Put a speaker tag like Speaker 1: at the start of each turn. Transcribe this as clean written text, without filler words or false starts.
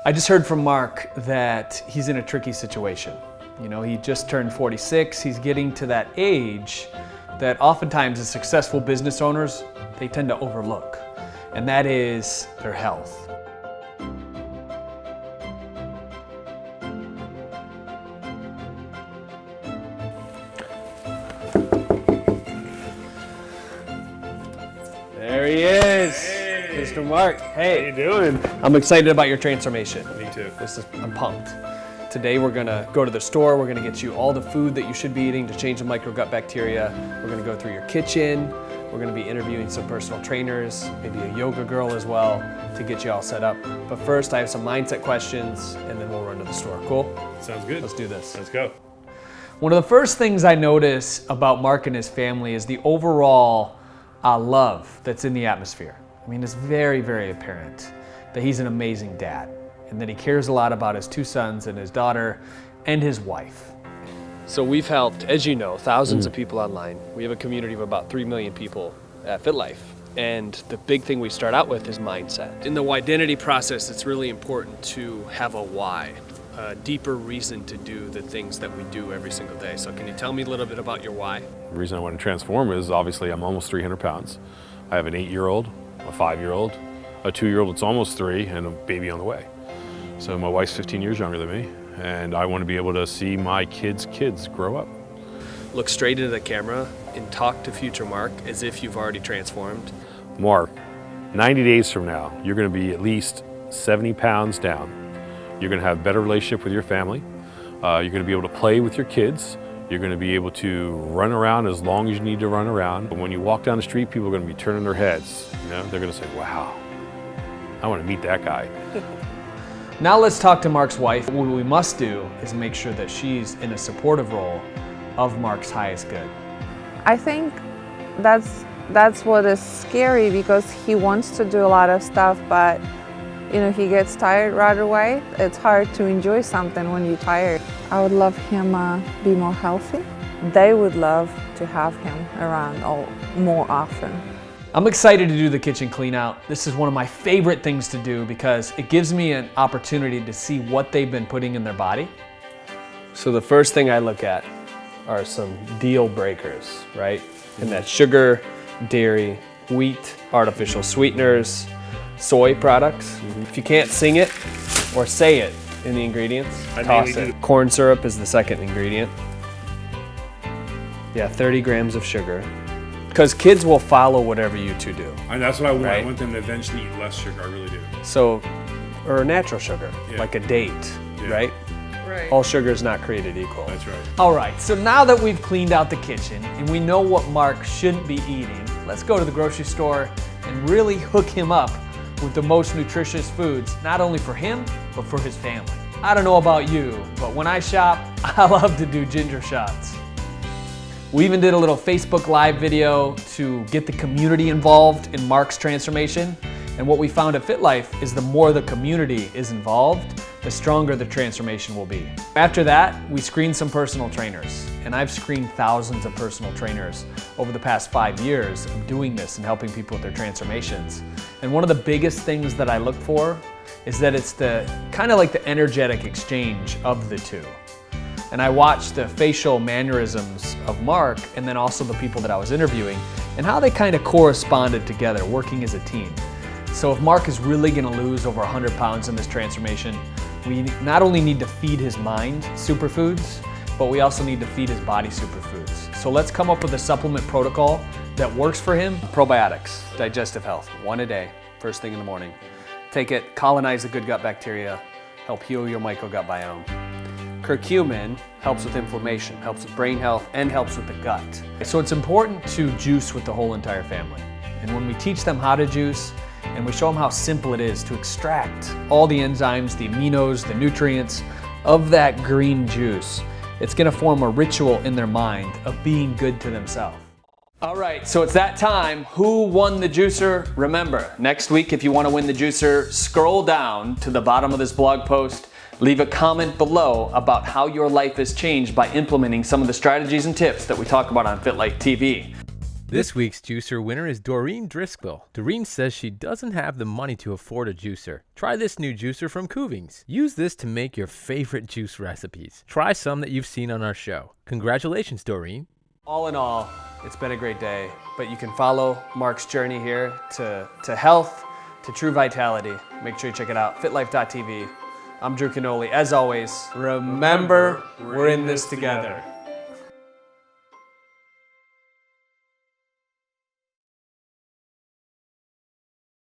Speaker 1: I just heard from Mark that he's in a tricky situation. You know, he just turned 46. He's getting to that age that oftentimes as successful business owners, they tend to overlook, and that is their health. There he is, hey. Mr. Mark. Hey.
Speaker 2: How you doing?
Speaker 1: I'm excited about your transformation.
Speaker 2: Me too.
Speaker 1: I'm pumped. Today we're gonna go to the store, we're gonna get you all the food that you should be eating to change the microgut bacteria. We're gonna go through your kitchen. We're gonna be interviewing some personal trainers, maybe a yoga girl as well, to get you all set up. But first, I have some mindset questions, and then we'll run to the store. Cool?
Speaker 2: Sounds good.
Speaker 1: Let's do this.
Speaker 2: Let's go.
Speaker 1: One of the first things I notice about Mark and his family is the overall love that's in the atmosphere. I mean, it's very, very apparent that he's an amazing dad and that he cares a lot about his two sons and his daughter and his wife. So we've helped, as you know, thousands of people online. We have a community of about 3 million people at FitLife. And the big thing we start out with is mindset. In the identity process, it's really important to have a why, a deeper reason to do the things that we do every single day. So can you tell me a little bit about your why?
Speaker 2: The reason I want to transform is obviously I'm almost 300 pounds. I have an 8-year-old, a 5-year-old, a 2-year-old that's almost 3, and a baby on the way. So my wife's 15 years younger than me, and I want to be able to see my kids' kids grow up.
Speaker 1: Look straight into the camera and talk to future Mark as if you've already transformed.
Speaker 2: Mark, 90 days from now, you're going to be at least 70 pounds down. You're going to have a better relationship with your family. You're going to be able to play with your kids. You're going to be able to run around as long as you need to run around. But when you walk down the street, people are going to be turning their heads. You know, they're going to say, wow, I want to meet that guy.
Speaker 1: Now let's talk to Mark's wife. What we must do is make sure that she's in a supportive role of Mark's highest good.
Speaker 3: I think that's what is scary, because he wants to do a lot of stuff, but you know, he gets tired right away. It's hard to enjoy something when you're tired. I would love him be more healthy. They would love to have him around more often.
Speaker 1: I'm excited to do the kitchen clean out. This is one of my favorite things to do because it gives me an opportunity to see what they've been putting in their body. So the first thing I look at are some deal breakers, right? And that's sugar, dairy, wheat, artificial sweeteners, soy products. If you can't sing it or say it in the ingredients, toss it. Corn syrup is the second ingredient. Yeah, 30 grams of sugar. Because kids will follow whatever you two do.
Speaker 2: And that's what I want.
Speaker 1: Right?
Speaker 2: I want them to eventually eat less sugar. I really do.
Speaker 1: So, or natural sugar,
Speaker 2: Yeah.
Speaker 1: like a date,
Speaker 2: Yeah.
Speaker 1: right?
Speaker 3: Right.
Speaker 1: All sugar is not created equal.
Speaker 2: That's right.
Speaker 1: All right, so now that we've cleaned out the kitchen and we know what Mark shouldn't be eating, let's go to the grocery store and really hook him up with the most nutritious foods, not only for him, but for his family. I don't know about you, but when I shop, I love to do ginger shots. We even did a little Facebook Live video to get the community involved in Mark's transformation. And what we found at FitLife is the more the community is involved, the stronger the transformation will be. After that, we screened some personal trainers. And I've screened thousands of personal trainers over the past 5 years of doing this and helping people with their transformations. And one of the biggest things that I look for is that it's the kind of like the energetic exchange of the two. And I watched the facial mannerisms of Mark and then also the people that I was interviewing and how they kind of corresponded together, working as a team. So if Mark is really gonna lose over 100 pounds in this transformation, we not only need to feed his mind superfoods, but we also need to feed his body superfoods. So let's come up with a supplement protocol that works for him. Probiotics, digestive health, 1 a day, first thing in the morning. Take it, colonize the good gut bacteria, help heal your microgut biome. Curcumin helps with inflammation, helps with brain health, and helps with the gut. So it's important to juice with the whole entire family. And when we teach them how to juice, and we show them how simple it is to extract all the enzymes, the aminos, the nutrients of that green juice, it's gonna form a ritual in their mind of being good to themselves. All right, so it's that time. Who won the juicer? Remember, next week, if you wanna win the juicer, scroll down to the bottom of this blog post. Leave a comment below about how your life has changed by implementing some of the strategies and tips that we talk about on FitLifeTV.
Speaker 4: This week's juicer winner is Doreen Driscoll. Doreen says she doesn't have the money to afford a juicer. Try this new juicer from Cuvings. Use this to make your favorite juice recipes. Try some that you've seen on our show. Congratulations, Doreen.
Speaker 1: All in all, it's been a great day, but you can follow Mark's journey here to health, to true vitality. Make sure you check it out, FitLife.tv. I'm Drew Canoli. As always, remember, we're in this together.